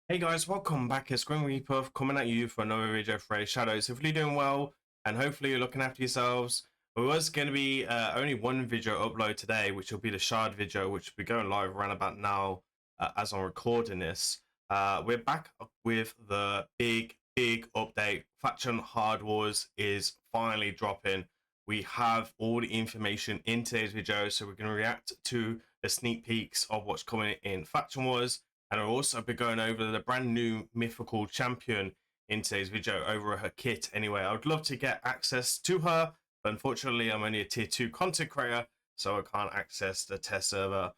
Hey guys, welcome back. It's Grim Reaper coming at you for another video for Raidshadowlegends. Hopefully you're doing well and hopefully you're looking after yourselves. There was going to be only one video upload today, which will be the shard video, which will be going live around about now as I'm recording this. We're back with the big update. Faction Hard Wars is finally dropping. We have all the information in today's video, so we're going to react to the sneak peeks of what's coming in Faction Wars. And I'll also be going over the brand new mythical champion in today's video over her kit. Anyway, I would love to get access to her, but unfortunately I'm only a tier 2 content creator, so I can't access the test server.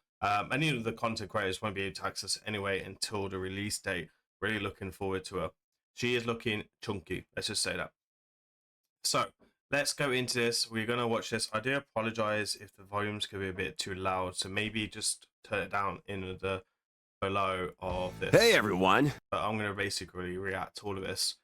Any of the content creators won't be able to access it anyway until the release date. Really looking forward to her. She is looking chunky, let's just say that. So let's go into this. We're going to watch this. I do apologize if the volumes could be a bit too loud, so maybe just turn it down in the below of this. Hey everyone! But I'm going to basically react to all of this.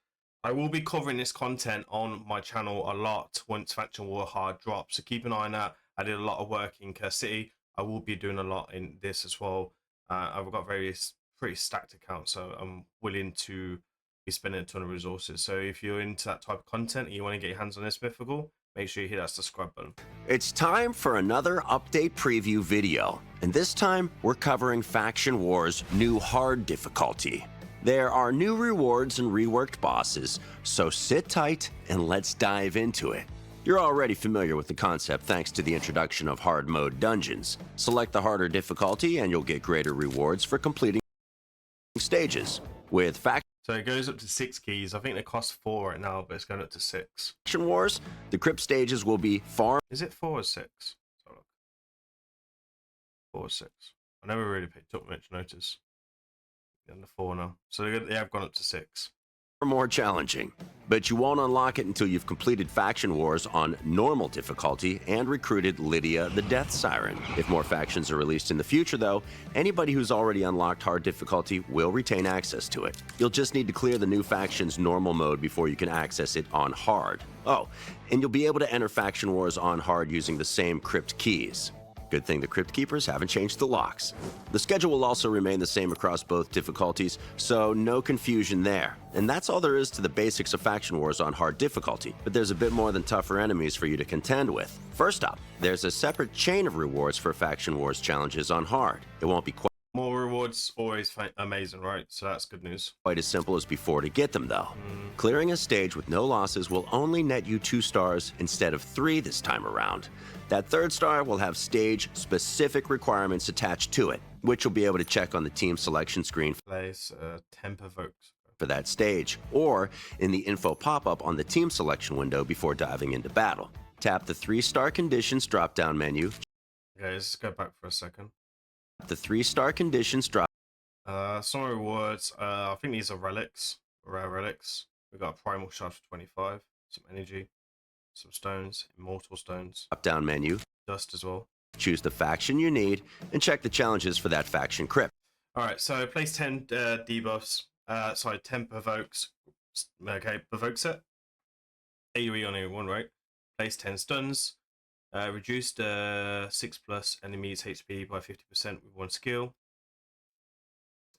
I will be covering this content on my channel a lot once Faction War Hard drops, so keep an eye on that. I did a lot of work in Curse City. I will be doing a lot in this as well. I've got various pretty stacked accounts, so I'm willing to be spending a ton of resources. So if you're into that type of content and you want to get your hands on this mythical, make sure you hit that subscribe button. It's time for another update preview video, and this time we're covering Faction War's new hard difficulty. There are new rewards and reworked bosses, so sit tight and let's dive into it. You're already familiar with the concept thanks to the introduction of hard mode dungeons. Select the harder difficulty and you'll get greater rewards for completing stages. With Faction So it goes up to 6 keys. I think they cost 4 right now, but it's going up to 6. Wars, the crypt stages will be far... Is it 4 or 6? 4 or 6. I never really took much notice. And the 4 now. So they have gone up to 6. more challenging, but you won't unlock it until you've completed Faction Wars on normal difficulty and recruited Lydia the Death Siren. If more factions are released in the future though, anybody who's already unlocked hard difficulty will retain access to it. You'll just need to clear the new faction's normal mode before you can access it on hard. Oh, and you'll be able to enter Faction Wars on hard using the same crypt keys. Good thing the Crypt Keepers haven't changed the locks. The schedule will also remain the same across both difficulties, so no confusion there. And that's all there is to the basics of Faction Wars on hard difficulty, but there's a bit more than tougher enemies for you to contend with. First up, there's a separate chain of rewards for Faction Wars challenges on hard. It won't be more rewards, always amazing, right? So that's good news. Quite as simple as before to get them though. Clearing a stage with no losses will only net you 2 stars instead of 3 this time around. That 3rd star will have stage-specific requirements attached to it, which you'll be able to check on the team selection screen Place temper vokes for that stage, or in the info pop-up on the team selection window before diving into battle. Tap the 3-star conditions drop-down menu. Okay, let's go back for a second. The 3-star conditions drop. Some rewards. I think these are relics, rare relics. We got a primal shard for 25, some energy, some stones, immortal stones. Drop-down menu. Dust as well. Choose the faction you need and check the challenges for that faction crypt. All right, so place 10 debuffs. 10 provokes. Okay, provokes it. AoE on everyone, right? Place 10 stuns. Reduced 6+ enemies HP by 50% with 1 skill.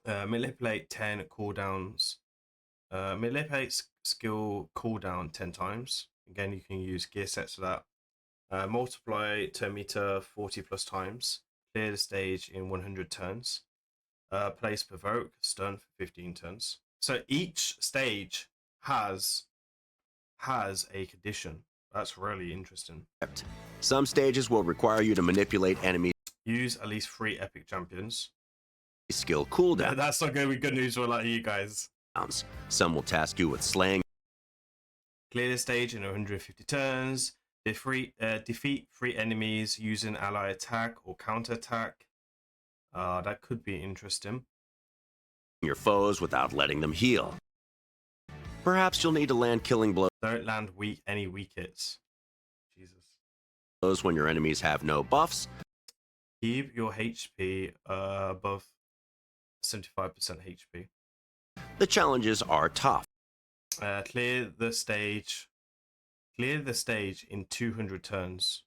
Manipulate 10 cooldowns. Manipulate skill cooldown 10 times. Again, you can use gear sets for that. Multiply turn meter 40+ times. Clear the stage in 100 turns. Place provoke stun for 15 turns. So each stage has a condition. That's really interesting. Some stages will require you to manipulate enemies. Use at least 3 epic champions. Skill cooldown. That's not going to be good news for like you guys. Some will task you with slaying. Clear the stage in 150 turns. Defeat 3 enemies using ally attack or counter attack. That could be interesting. Your foes without letting them heal. Perhaps you'll need to land killing blows. Don't land any weak hits. Jesus. When your enemies have no buffs. Keep your HP above 75% HP. The challenges are tough. Clear the stage in 200 turns.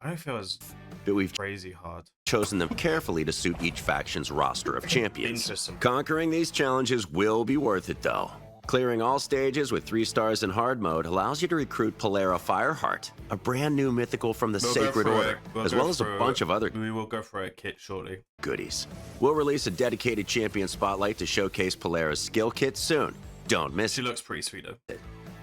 I don't feel as but we've Crazy hard. chosen them carefully to suit each faction's roster of champions. Interesting. Conquering these challenges will be worth it, though. Clearing all stages with 3 stars in hard mode allows you to recruit Polera Fireheart, a brand new mythical from the Sacred Order, as well as a bunch of other We will go for a kit shortly. goodies. We'll release a dedicated champion spotlight to showcase Polera's skill kit soon. Don't miss She it. looks pretty sweet though.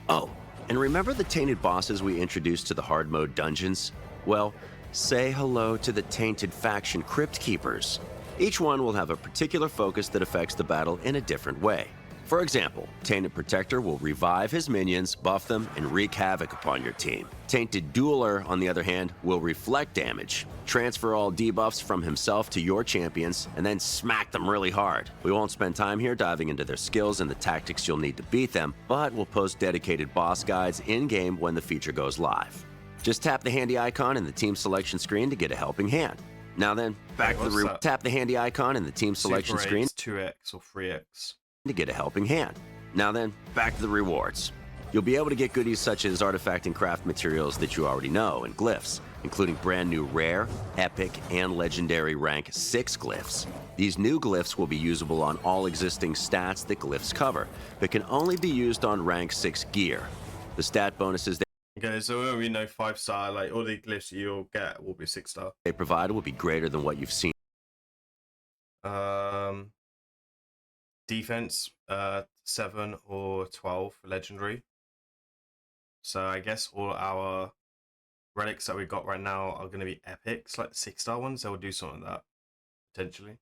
Oh, and remember the tainted bosses we introduced to the hard mode dungeons? Well, say hello to the tainted faction Crypt Keepers. Each one will have a particular focus that affects the battle in a different way. For example, Tainted Protector will revive his minions, buff them, and wreak havoc upon your team. Tainted Dueler, on the other hand, will reflect damage, transfer all debuffs from himself to your champions, and then smack them really hard. We won't spend time here diving into their skills and the tactics you'll need to beat them, but we'll post dedicated boss guides in-game when the feature goes live. Just tap the handy icon in the team selection screen to get a helping hand. Now then, back to the tap the handy icon in the team selection Super screen 2x or 3x. to get a helping hand. Now then, back to the rewards. You'll be able to get goodies such as artifact and craft materials that you already know and glyphs, including brand new rare, epic, and legendary rank 6 glyphs. These new glyphs will be usable on all existing stats that glyphs cover, but can only be used on rank 6 gear. The stat bonuses Okay, so when we know 5-star, like all the glyphs you'll get will be 6-star. they provide will be greater than what you've seen. Defense 7 or 12 legendary. So I guess all our relics that we got right now are going to be epics, like the 6-star ones. They will do something like that potentially.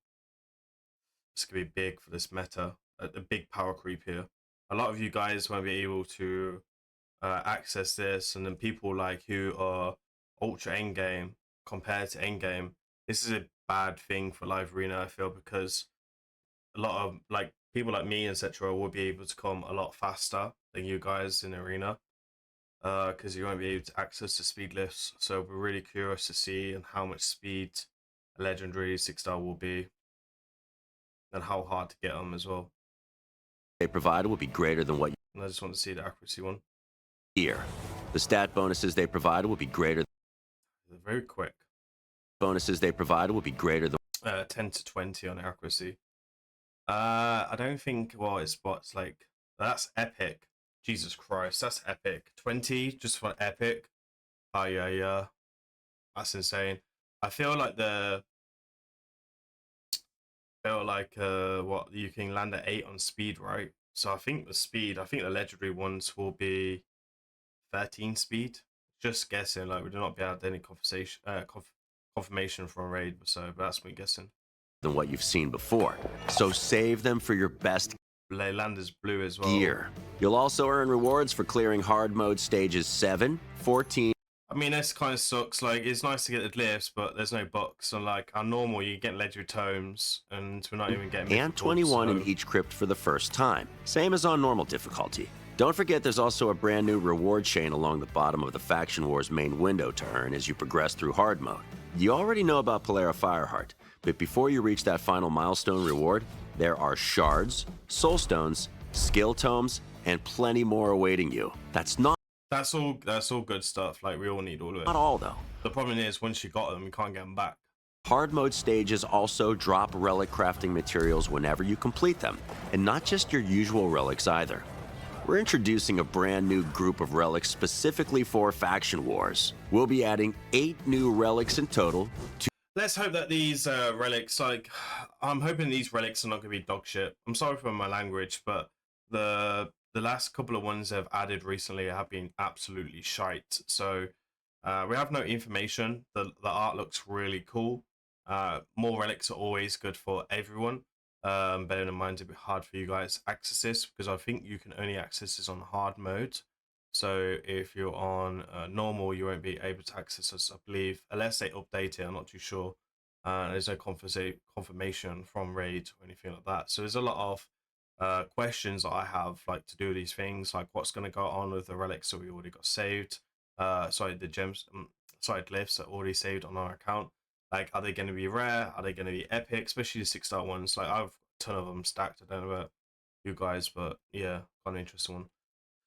This could be big for this meta, a big power creep here. A lot of you guys won't be able to access this, and then people like who are ultra endgame compared to endgame, this is a bad thing for live arena, I feel, because a lot of like people like me, etc., will be able to come a lot faster than you guys in arena, because you won't be able to access the speed lifts. So we're really curious to see and how much speed a legendary 6-star will be, and how hard to get them as well. They provide will be greater than what And I just want to see the accuracy one. Here, the stat bonuses they provide will be greater. They're very quick. Bonuses they provide will be greater than 10 to 20 on accuracy. I don't think. Well, it's what's like that's epic. Jesus Christ, that's epic. 20 just for epic. Oh yeah, that's insane. I feel like what you can land at 8 on speed, right? So I think the legendary ones will be 13 speed. Just guessing, like we do not be able to any confirmation from raid, so but that's me guessing. than what you've seen before. So save them for your best Leylander's blue as well. gear. You'll also earn rewards for clearing hard mode stages 7, 14. I mean, this kind of sucks. Like, it's nice to get the glyphs, but there's no bucks. So, like, our normal, you get legendary tomes, and we're not even getting And 21 in each crypt for the first time. Same as on normal difficulty. Don't forget there's also a brand new reward chain along the bottom of the Faction Wars main window to earn as you progress through hard mode. You already know about Polera Fireheart, but before you reach that final milestone reward, there are shards, soul stones, skill tomes, and plenty more awaiting you. That's all good stuff. Like, we all need all of it. not all though. The problem is, once you got them, you can't get them back. Hard mode stages also drop relic crafting materials whenever you complete them, and not just your usual relics either. We're introducing a brand new group of relics specifically for Faction Wars. We'll be adding 8 new relics in total. Let's hope that these relics, like, I'm hoping these relics are not going to be dog shit. I'm sorry for my language, but the last couple of ones they've added recently have been absolutely shite. So we have no information. The art looks really cool. More relics are always good for everyone. Bearing in mind it's a bit hard for you guys to access this, because I think you can only access this on hard mode. So if you're on normal, you won't be able to access this, I believe, unless they update it. I'm not too sure. There's no confirmation from Raid or anything like that. So there's a lot of questions that I have, like, to do these things, like what's going to go on with the relics that we already got saved. The gems, glyphs that are already saved on our account. Like, are they going to be rare? Are they going to be epic? Especially the 6-star ones. Like, I've a ton of them stacked. I don't know about you guys, but yeah, quite an interesting one.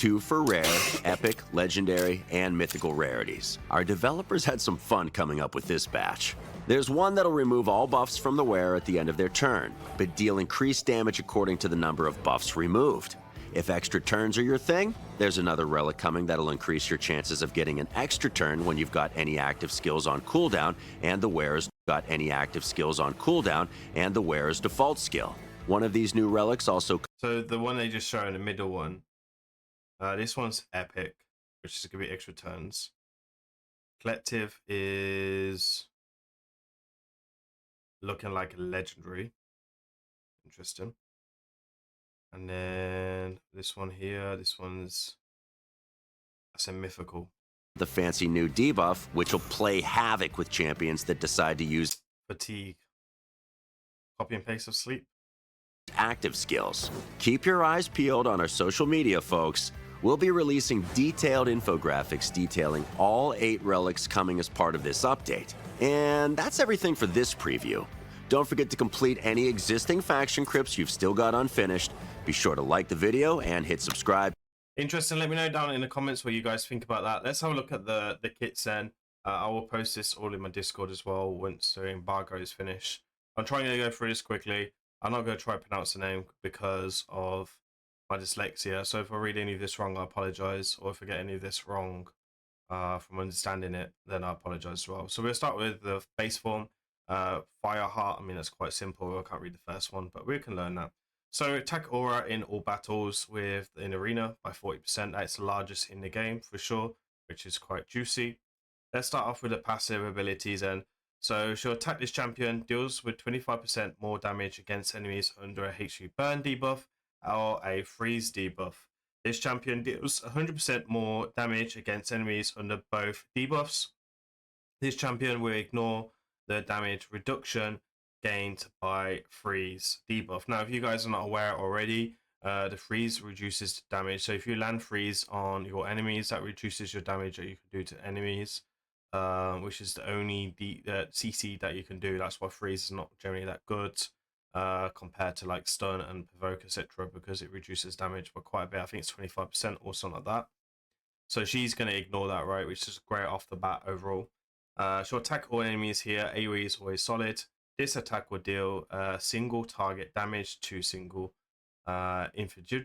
2 for rare, epic, legendary, and mythical rarities. Our developers had some fun coming up with this batch. There's one that'll remove all buffs from the wearer at the end of their turn, but deal increased damage according to the number of buffs removed. If extra turns are your thing, there's another relic coming that'll increase your chances of getting an extra turn when you've got any active skills on cooldown and the wearer's got any active skills on cooldown and the wearer's default skill. One of these new relics also... So the one they just showed, the middle one, this one's epic, which is going to be extra turns. Collective is looking like a legendary. Interesting. And then this one here, this one's, that's a mythical. The fancy new debuff, which will play havoc with champions that decide to use Fatigue. Copy and paste of sleep. active skills. Keep your eyes peeled on our social media, folks. We'll be releasing detailed infographics detailing all 8 relics coming as part of this update. And that's everything for this preview. Don't forget to complete any existing faction crypts you've still got unfinished. Be sure to like the video and hit subscribe. Interesting. Let me know down in the comments what you guys think about that. Let's have a look at the kits then. I will post this all in my Discord as well once the embargo is finished. I'm trying to go through this quickly. I'm not going to try to pronounce the name because of my dyslexia. So if I read any of this wrong, I apologize. Or if I get any of this wrong from understanding it, then I apologize as well. So we'll start with the base form. Fireheart. I mean, that's quite simple. I can't read the first one, but we can learn that. So attack aura in all battles with in arena by 40%. That's the largest in the game for sure, which is quite juicy. Let's start off with the passive abilities then. So she'll attack this champion, deals with 25% more damage against enemies under a HP burn debuff or a freeze debuff. This champion deals 100% more damage against enemies under both debuffs. This champion will ignore the damage reduction gained by freeze debuff. Now, if you guys are not aware already, the freeze reduces damage. So if you land freeze on your enemies, that reduces your damage that you can do to enemies, which is the only CC that you can do. That's why freeze is not generally that good compared to like stun and provoke, etc., because it reduces damage by quite a bit. I think it's 25% or something like that. So she's going to ignore that, right, which is great off the bat overall. She'll attack all enemies here. AoE is always solid. This attack will deal single target damage to single infinity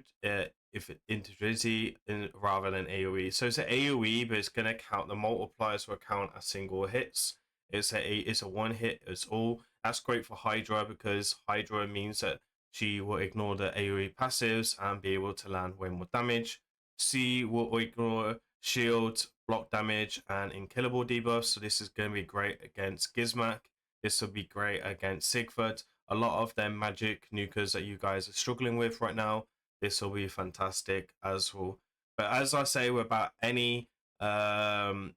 rather than AoE. So it's an AoE, but it's going to count the multipliers will count as single hits. It's a one hit. It's all. That's great for Hydra because Hydra means that she will ignore the AoE passives and be able to land way more damage. C will ignore shield, block damage, and unkillable debuffs. So this is going to be great against Gizmak. This will be great against Sigvard. A lot of them magic nukers that you guys are struggling with right now. This will be fantastic as well. But as I say about any nuker,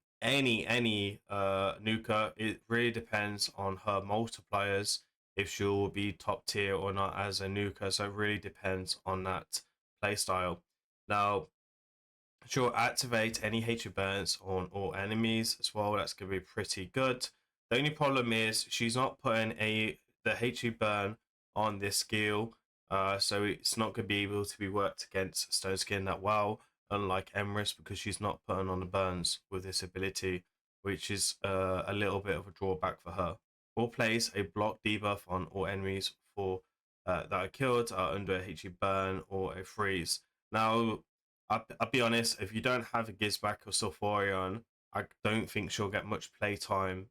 it really depends on her multipliers if she'll be top tier or not as a nuker. So it really depends on that playstyle. Now, she'll activate any hatred burns on all enemies as well. That's going to be pretty good. The only problem is she's not putting the hatred burn on this skill, so it's not going to be able to be worked against Stone Skin that well, unlike Emrys, because she's not putting on the burns with this ability, which is a little bit of a drawback for her. We'll place a block debuff on all enemies for that are killed under a hatred burn or a freeze. Now, I'll be honest, if you don't have a Gizback or Sulfurion, I don't think she'll get much playtime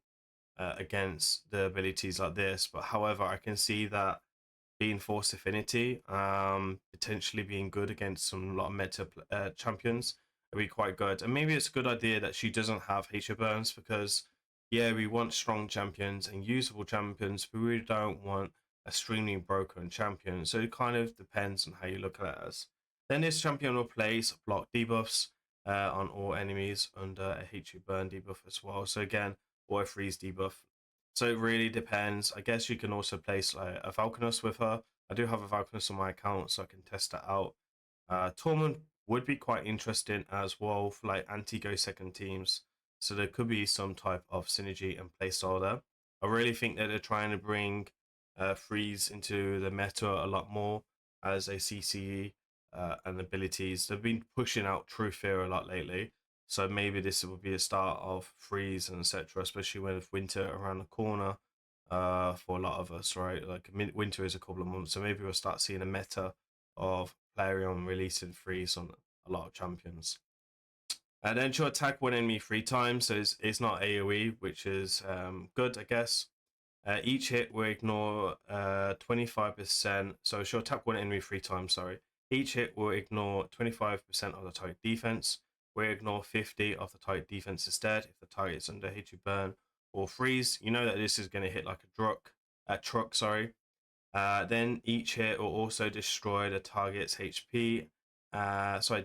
against the abilities like this. But however, I can see that being Force Affinity, potentially being good against some lot of meta champions, it'd be quite good. And maybe it's a good idea that she doesn't have hatred burns because, yeah, we want strong champions and usable champions, but we don't want extremely broken champion. So it kind of depends on how you look at it as. Then this champion will place block debuffs on all enemies under a hatred burn debuff as well. So again, or a freeze debuff. So it really depends. I guess you can also place like a Falconus with her. I do have a Falconus on my account, so I can test that out. Tormund would be quite interesting as well for like anti-go second teams. So there could be some type of synergy and playstyle there. I really think that they're trying to bring freeze into the meta a lot more as a CCE. and abilities. They've been pushing out True Fear a lot lately, so maybe this will be a start of freeze and etc. Especially with winter around the corner for a lot of us, right? Like winter is a couple of months, so maybe we'll start seeing a meta of Flareon releasing freeze on a lot of champions. And then she'll attack one enemy 3 times, so it's not AoE, which is good, I guess. Each hit will ignore 25%. So she'll attack one enemy 3 times, sorry. Each hit will ignore 25% of the target defense. Will ignore 50 of the target defense instead if the target is under HE burn or freeze. You know that this is going to hit like a truck, sorry. Then each hit will also destroy the target's HP,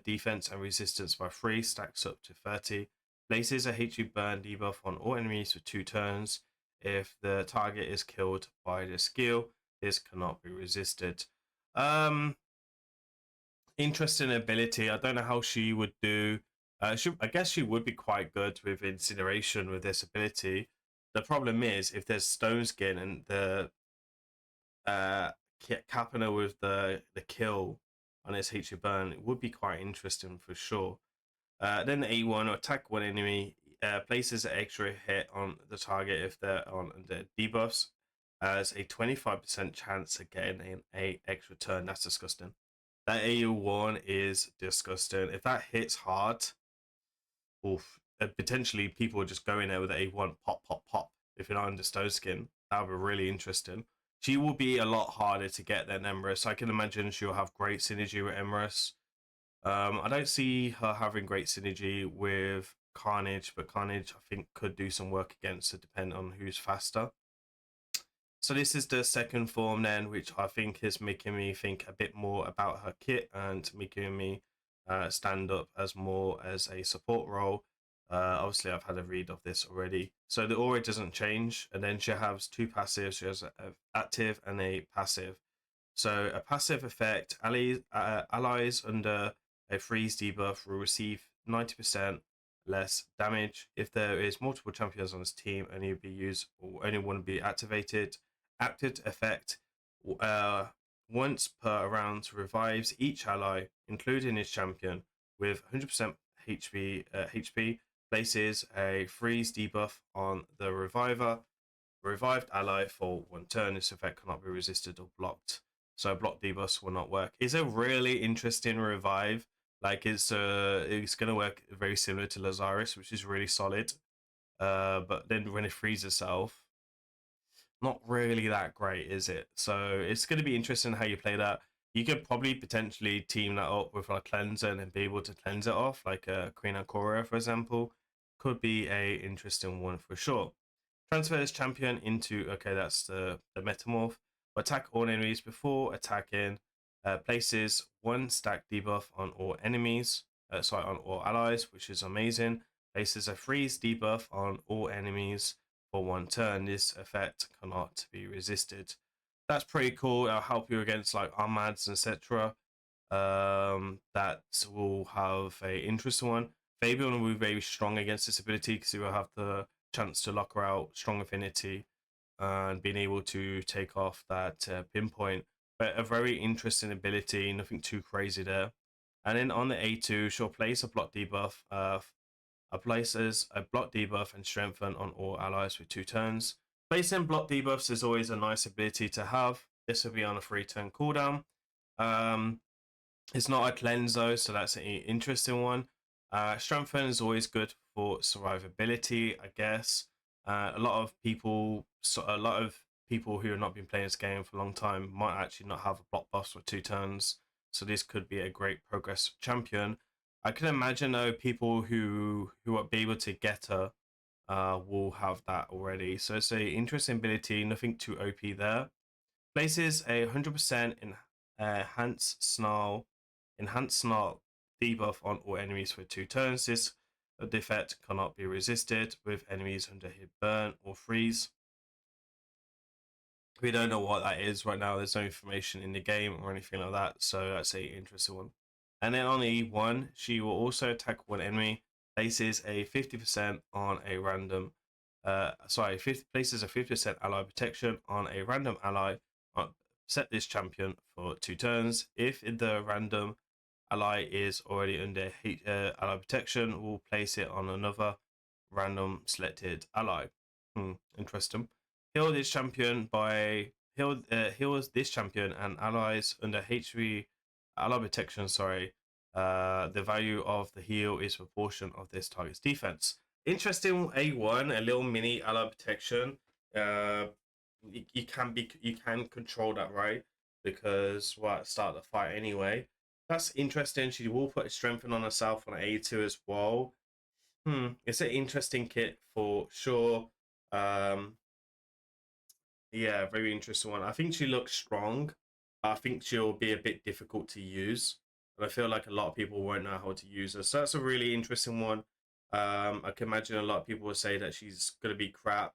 defense and resistance by 3, stacks up to 30. Places a HP burn debuff on all enemies for 2 turns. If the target is killed by the skill, this cannot be resisted. Interesting ability. I don't know how she would do. I guess she would be quite good with incineration with this ability. The problem is if there's stone skin and the capping her with the kill on its HE burn, it would be quite interesting for sure. Then the A1 attack one enemy, places an extra hit on the target if they're on the debuffs, has a 25% chance of getting an extra turn. That's disgusting. That AU1 is disgusting. If that hits hard, oof, potentially people are just going there with the A1 pop, pop, pop. If you're not under stone skin, that would be really interesting. She will be a lot harder to get than Emrys. I can imagine she'll have great synergy with Emrys. I don't see her having great synergy with Carnage, but Carnage I think could do some work against her, depending on who's faster. So this is the second form then, which I think is making me think a bit more about her kit and making me stand up as more as a support role. Obviously, I've had a read of this already. So the aura doesn't change, and then she has 2 passives. She has an active and a passive. So a passive effect, allies under a freeze debuff will receive 90% less damage. If there is multiple champions on this team, only be used or only one be activated. Active effect once per round revives each ally, including his champion, with 100% HP. Places a freeze debuff on the revived ally for 1 turn. This effect cannot be resisted or blocked. So block debuffs will not work. It's a really interesting revive. Like it's gonna work very similar to Lazarus, which is really solid. But then when it frees itself, not really that great, is it? So it's gonna be interesting how you play that. You could probably potentially team that up with a cleanser and then be able to cleanse it off, like a Queen Akora, for example. Could be a interesting one for sure. Transfers champion into, okay, that's the metamorph. Attack all enemies before attacking. Places 1 stack debuff on all enemies, on all allies, which is amazing. Places a freeze debuff on all enemies for 1 turn. This effect cannot be resisted. That's pretty cool. It'll help you against like Armads, etc. That will have a interesting one. Fabian will be very strong against this ability because he will have the chance to lock her out, strong affinity, and being able to take off that pinpoint. But a very interesting ability, nothing too crazy there. And then on the A2, she'll place a block debuff. Places a block debuff and strengthen on all allies for 2 turns. Placing block debuffs is always a nice ability to have. This will be on a 3-turn cooldown. It's not a cleanse though, so that's an interesting one. Strengthen is always good for survivability, I guess. A lot of people who have not been playing this game for a long time might actually not have a block buff for 2 turns, so this could be a great progress champion. I can imagine though people who will be able to get her will have that already. So it's a interesting ability, nothing too OP there. Places a 100% enhanced snarl debuff on all enemies for 2 turns. This effect cannot be resisted with enemies under hit burn or freeze. We don't know what that is right now. There's no information in the game or anything like that, so that's a interesting one. And then on the E1, she will also attack one enemy, places a 50% on a random places a 50% ally protection on a random ally. Set this champion for 2 turns. If the random ally is already under ally protection, we'll place it on another random selected ally. Interesting. Heal this champion by heals this champion and allies under HV ally protection. Sorry, the value of the heal is proportion of this target's defense. Interesting. A1, a little mini ally protection. You can control that, right? Because start the fight anyway. That's interesting. She will put strengthen on herself on A2 as well. It's an interesting kit for sure. Yeah, very interesting one. I think she looks strong. I think she'll be a bit difficult to use, and I feel like a lot of people won't know how to use her. So that's a really interesting one. I can imagine a lot of people will say that she's gonna be crap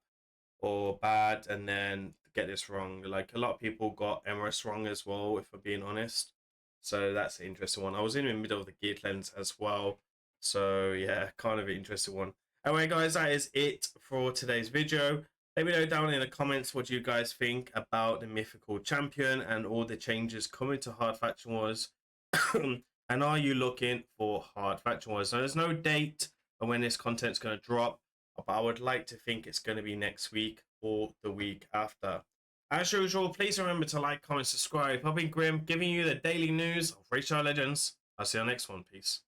or bad, and then get this wrong. Like a lot of people got Emerus wrong as well, if I'm being honest. So that's an interesting one. I was in the middle of the gear cleanse as well. So yeah, kind of an interesting one. Anyway, guys, that is it for today's video. Let me know down in the comments what you guys think about the mythical champion and all the changes coming to Hard Faction Wars. And are you looking for Hard Faction Wars? Now, there's no date on when this content's going to drop, but I would like to think it's going to be next week or the week after. As usual, please remember to like, comment, subscribe. I've been Grim, giving you the daily news of Raidshadowlegends. I'll see you on the next one. Peace.